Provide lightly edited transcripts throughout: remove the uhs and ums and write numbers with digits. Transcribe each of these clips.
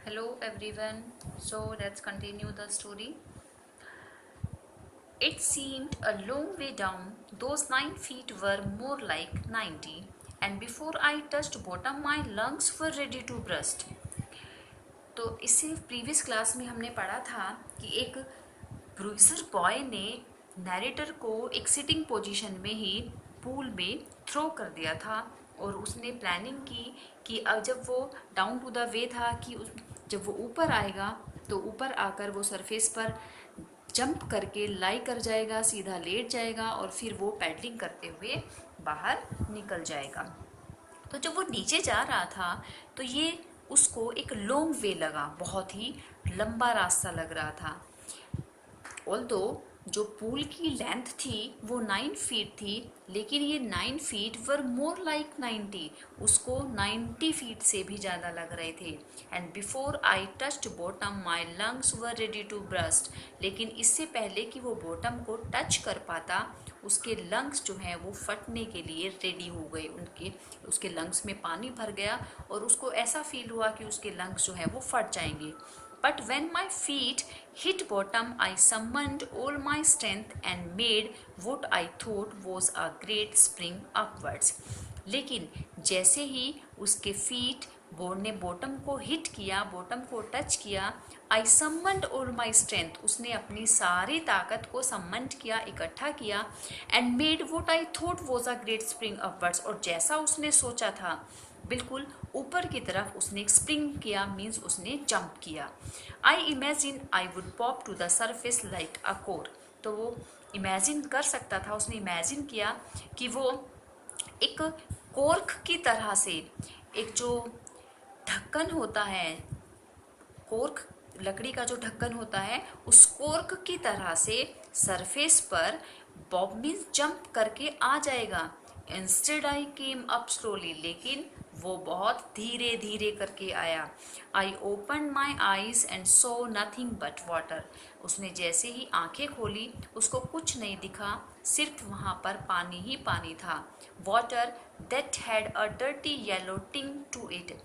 Hello everyone. So let's continue the story. It seemed a long way down. Those 9 feet were more like 90, and before I touched bottom, my lungs were ready to burst. तो इससे previous class में हमने पढ़ा था कि एक ब्रूसर boy ने narrator को एक सिटिंग पोजीशन में ही पूल में थ्रो कर दिया था और उसने प्लानिंग की कि अब जब वो डाउन टू द वे था कि जब वो ऊपर आएगा तो ऊपर आकर वो सरफेस पर जंप करके लाई कर जाएगा, सीधा लेट जाएगा और फिर वो पैडलिंग करते हुए बाहर निकल जाएगा। तो जब वो नीचे जा रहा था तो ये उसको एक लॉन्ग वे लगा, बहुत ही लंबा रास्ता लग रहा था। ऑल्दो जो पूल की लेंथ थी वो 9 फीट थी, लेकिन ये 9 फीट वर मोर लाइक 90, उसको 90 फीट से भी ज़्यादा लग रहे थे। And before I touched bottom my lungs were ready to burst, लेकिन इससे पहले कि वो बॉटम को टच कर पाता उसके लंग्स जो हैं वो फटने के लिए रेडी हो गए। उसके लंग्स में पानी भर गया और उसको ऐसा फील हुआ कि उसके लंग्स जो है वो फट जाएंगे। But when my feet hit bottom, I summoned all my strength and made what I thought was a great spring upwards. लेकिन जैसे ही उसके फीट बोर्ड ने बॉटम को हिट किया, बॉटम को टच किया, आई समन्ड ऑल माई स्ट्रेंथ, उसने अपनी सारी ताकत को समन्ड किया, इकट्ठा किया, and made vote I thought was a great spring upwards, और जैसा उसने सोचा था बिल्कुल ऊपर की तरफ उसने स्प्रिंग किया, मीन्स उसने जंप किया। I imagine I would pop to the surface like a cork, तो वो इमेजिन कर सकता था, उसने इमेजिन किया कि वो एक कोर्क की तरह से, एक जो ढक्कन होता है, कोर्क लकड़ी का जो ढक्कन होता है, उस कोर्क की तरह से सरफेस पर बॉब मीन्स जंप करके आ जाएगा। Instead I came up slowly, लेकिन वो बहुत धीरे धीरे करके आया। I open my eyes and so nothing but water, उसने जैसे ही आंखें खोली उसको कुछ नहीं दिखा, सिर्फ वहाँ पर पानी ही पानी था। Water that had a dirty yellow टिंग टू इट,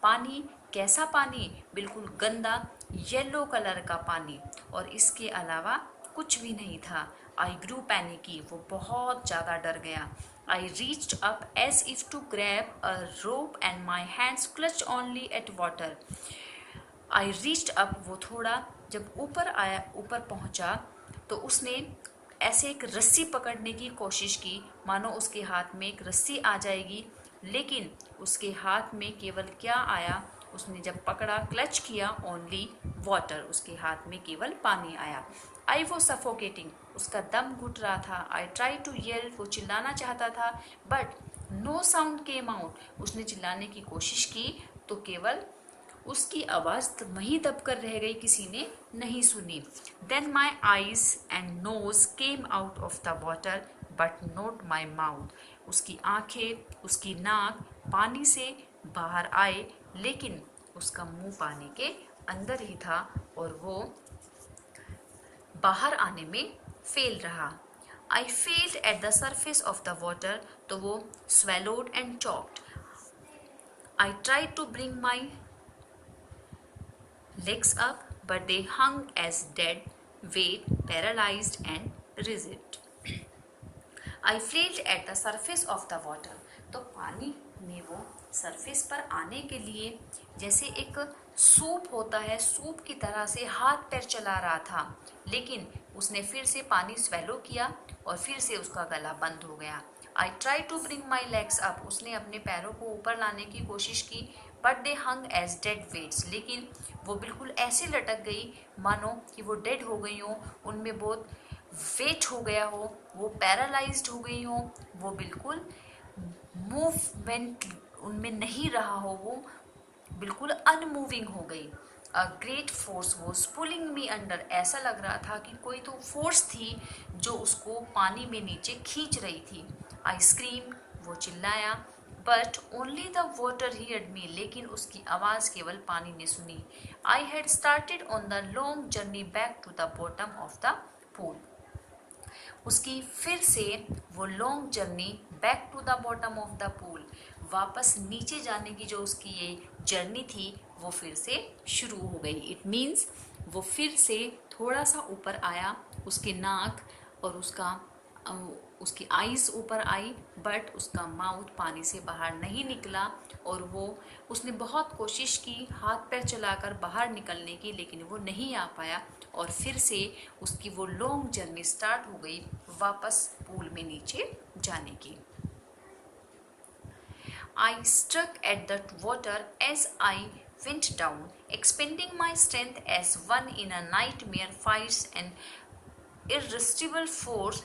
पानी कैसा पानी, बिल्कुल गंदा येलो कलर का पानी, और इसके अलावा कुछ भी नहीं था। आई ग्रू पैनिकी, वो बहुत ज़्यादा डर गया। I reached up as if to grab a rope and my hands clutch only at water. I reached up, वो थोड़ा जब ऊपर आया, ऊपर पहुंचा तो उसने ऐसे एक रस्सी पकड़ने की कोशिश की, मानो उसके हाथ में एक रस्सी आ जाएगी, लेकिन उसके हाथ में केवल क्या आया, उसने जब पकड़ा, क्लच किया, ओनली वाटर, उसके हाथ में केवल पानी आया। आई वो सफोकेटिंग, उसका दम घुट रहा था। आई ट्राई टू येल, वो चिल्लाना चाहता था, but no sound came out, उसने चिल्लाने की कोशिश की तो केवल उसकी आवाज़ वहीं दबकर रह गई, किसी ने नहीं सुनी। Then my eyes and nose came out of the water but not my mouth, उसकी आंखें, उसकी नाक पानी से बाहर आए, लेकिन उसका मुंह पानी के अंदर ही था और वो बाहर आने में फेल रहा। I failed at the surface of the water, तो वो swallowed and choked. I try to bring my legs up, but they hung as dead weight, paralyzed and rigid. I flailed at the surface of the water. तो पानी में वो surface पर आने के लिए जैसे एक सूप होता है, सूप की तरह से हाथ पैर चला रहा था, लेकिन उसने फिर से पानी स्वेलो किया और फिर से उसका गला बंद हो गया। I try to bring my legs up, उसने अपने पैरों को ऊपर लाने की कोशिश की, but they hung as dead weights, लेकिन वो बिल्कुल ऐसे लटक गई मानो कि वो डेड हो गई हो, उनमें बहुत वेट हो गया हो, वो पैरालाइज्ड हो गई हो, वो बिल्कुल मूवमेंट उनमें नहीं रहा हो, वो बिल्कुल अनमूविंग हो गई। A great force was pulling me under, ऐसा लग रहा था कि कोई तो फोर्स थी जो उसको पानी में नीचे खींच रही थी। आई स्क्रीम, वो चिल्लाया, but only the water heard me, लेकिन उसकी आवाज़ केवल पानी ने सुनी। I had started on the long journey back to the bottom of the pool, उसकी फिर से वो long journey back to the bottom of the pool, वापस नीचे जाने की जो उसकी ये जर्नी थी वो फिर से शुरू हो गई। इट मीन्स वो फिर से थोड़ा सा ऊपर आया, उसकी नाक और उसकी आईज ऊपर आई, बट उसका माउथ पानी से बाहर नहीं निकला। और उसने बहुत कोशिश की हाथ पैर चलाकर बाहर निकलने की, लेकिन वो नहीं आ पाया। और फिर से उसकी वो लॉन्ग जर्नी स्टार्ट हो गई वापस पूल में नीचे जाने की। I struck at the water as I went down, expending my strength as one in a nightmare fights an irresistible force.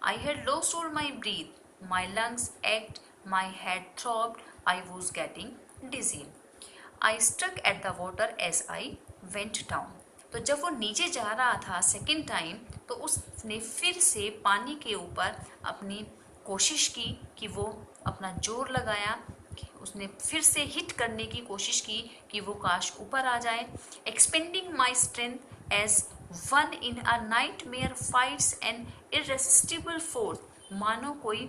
I had lost all my breath. My lungs ached, my head throbbed, I was getting dizzy. I struck at the water as I went down. तो जब वो नीचे जा रहा था second time, तो उसने फिर से पानी के ऊपर अपनी कोशिश की कि वो अपना जोर लगाया, उसने फिर से हिट करने की कोशिश की कि वो काश ऊपर आ जाए। Expending my strength as one in a nightmare fights an irresistible force, मानो कोई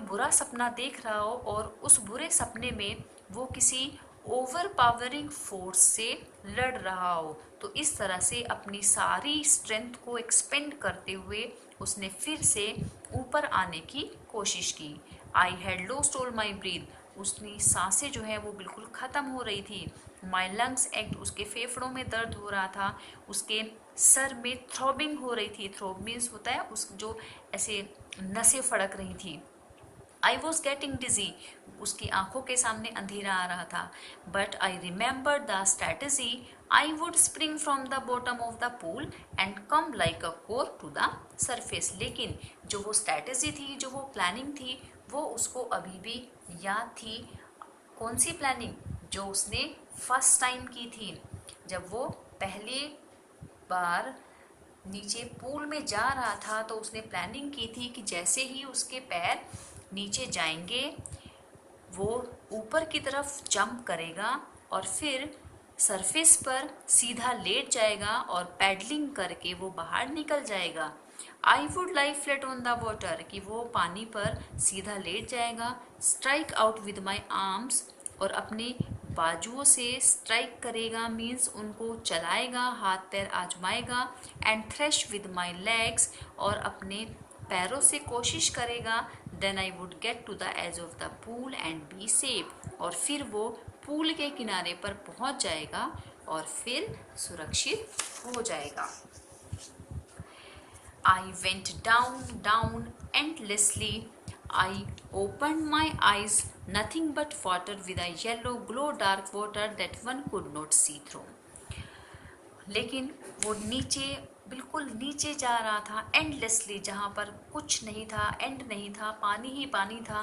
बुरा सपना देख रहा हो और उस बुरे सपने में वो किसी ओवर पावरिंग फोर्स से लड़ रहा हो। तो इस तरह से अपनी सारी स्ट्रेंथ को एक्सपेंड करते हुए उसने फिर से ऊपर आने की कोशिश की। I had lost all my breath, उसकी सांसें जो है वो बिल्कुल ख़त्म हो रही थी। माई लंग्स एक्ट, उसके फेफड़ों में दर्द हो रहा था, उसके सर में थ्रॉबिंग हो रही थी। थ्रॉब मीन्स होता है उस जो ऐसे नसें फड़क रही थी। आई वॉज गेटिंग डिजी, उसकी आंखों के सामने अंधेरा आ रहा था। But I remember the strategy, I would spring from the bottom of the pool and come like a cork to the surface. लेकिन जो वो स्ट्रैटेजी थी, जो वो प्लानिंग थी, वो उसको अभी भी याद थी। कौन सी प्लानिंग? जो उसने फर्स्ट टाइम की थी, जब वो पहली बार नीचे पूल में जा रहा था। तो उसने प्लानिंग की थी कि जैसे ही उसके पैर नीचे जाएंगे वो ऊपर की तरफ जंप करेगा और फिर सरफेस पर सीधा लेट जाएगा और पैडलिंग करके वो बाहर निकल जाएगा। I would lie flat on the water, कि वो पानी पर सीधा लेट जाएगा। Strike out with my arms, और अपने बाजुओं से स्ट्राइक करेगा, मीन्स उनको चलाएगा, हाथ पैर आजमाएगा। And thresh with my legs, और अपने पैरों से कोशिश करेगा। Then I would get to the edge of the pool and be safe, और फिर वो पूल के किनारे पर पहुंच जाएगा और फिर सुरक्षित हो जाएगा। I went down endlessly. I opened my eyes, nothing but water with a yellow glow, dark water that one could not see through. लेकिन वो बिल्कुल नीचे जा रहा था एंडलेसली, जहाँ पर कुछ नहीं था, एंड नहीं था, पानी ही पानी था।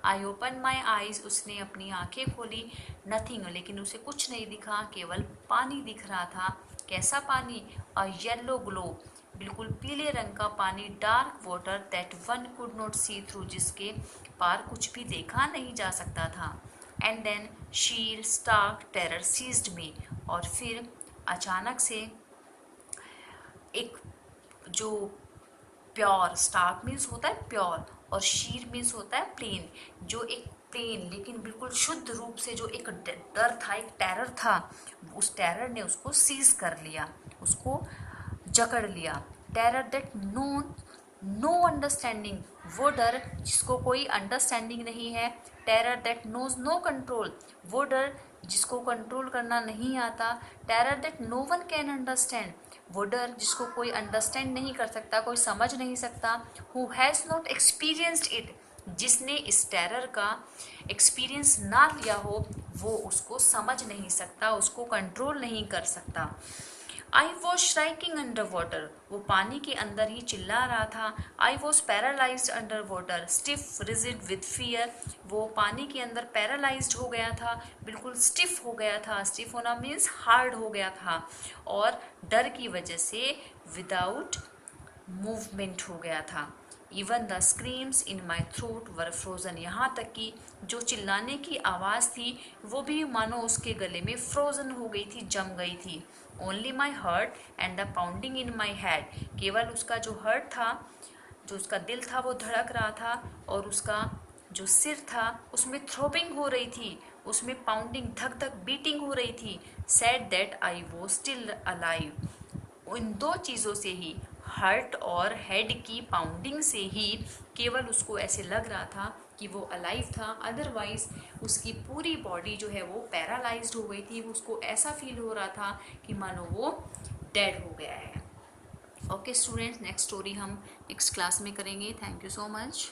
आई ओपन माई आईज, उसने अपनी आंखें खोली। नथिंग, लेकिन उसे कुछ नहीं दिखा, केवल पानी दिख रहा था। कैसा पानी? अ येलो ग्लो, बिल्कुल पीले रंग का पानी। Dark water that one could not see through, जिसके पार कुछ भी देखा नहीं जा सकता था। And then sheer stark terror seized me, और फिर अचानक से एक जो प्योर, स्टार्क मीन्स होता है प्योर और शीर मीन्स होता है प्लेन, जो एक प्लेन लेकिन बिल्कुल शुद्ध रूप से जो एक डर था, एक टेरर था, उस टेरर ने उसको सीज कर लिया, उसको जकड़ लिया। टेरर दैट नो अंडरस्टैंडिंग, वो डर जिसको कोई अंडरस्टैंडिंग नहीं है। Terror that knows no control, वो डर जिसको कंट्रोल करना नहीं आता। Terror that no one can understand, वो डर जिसको कोई अंडरस्टैंड नहीं कर सकता, कोई समझ नहीं सकता। Who has not experienced it, जिसने इस टेरर का एक्सपीरियंस ना लिया हो वो उसको समझ नहीं सकता, उसको कंट्रोल नहीं कर सकता। आई वॉज श्राइकिंग अंडर वाटर, वो पानी के अंदर ही चिल्ला रहा था। I was paralysed under water, stiff rigid with fear, वो पानी के अंदर पैरालाइज्ड हो गया था, बिल्कुल स्टिफ हो गया था। स्टिफ होना मीन्स हार्ड हो गया था, और डर की वजह से विदाउट मूवमेंट हो गया था। Even the screams in my throat were frozen, यहाँ तक कि जो चिल्लाने की आवाज़ थी वो भी मानो उसके गले में फ्रोजन हो गई थी, जम गई थी। Only my hurt and the pounding in my head, केवल उसका जो हर्ट था, जो उसका दिल था वो धड़क रहा था और उसका जो सिर था उसमें थ्रोबिंग हो रही थी, उसमें पाउंडिंग धक धक बीटिंग हो रही थी। सेड दैट आई वो स्टिल अलाइव। इन दो चीज़ों से ही, हार्ट और हेड की पाउंडिंग से ही केवल उसको ऐसे लग रहा था कि वो अलाइव था, अदरवाइज उसकी पूरी बॉडी जो है वो पैरालाइज्ड हो गई थी। उसको ऐसा फील हो रहा था कि मानो वो डेड हो गया है। ओके स्टूडेंट्स, नेक्स्ट स्टोरी हम नेक्स्ट क्लास में करेंगे। Thank you so much.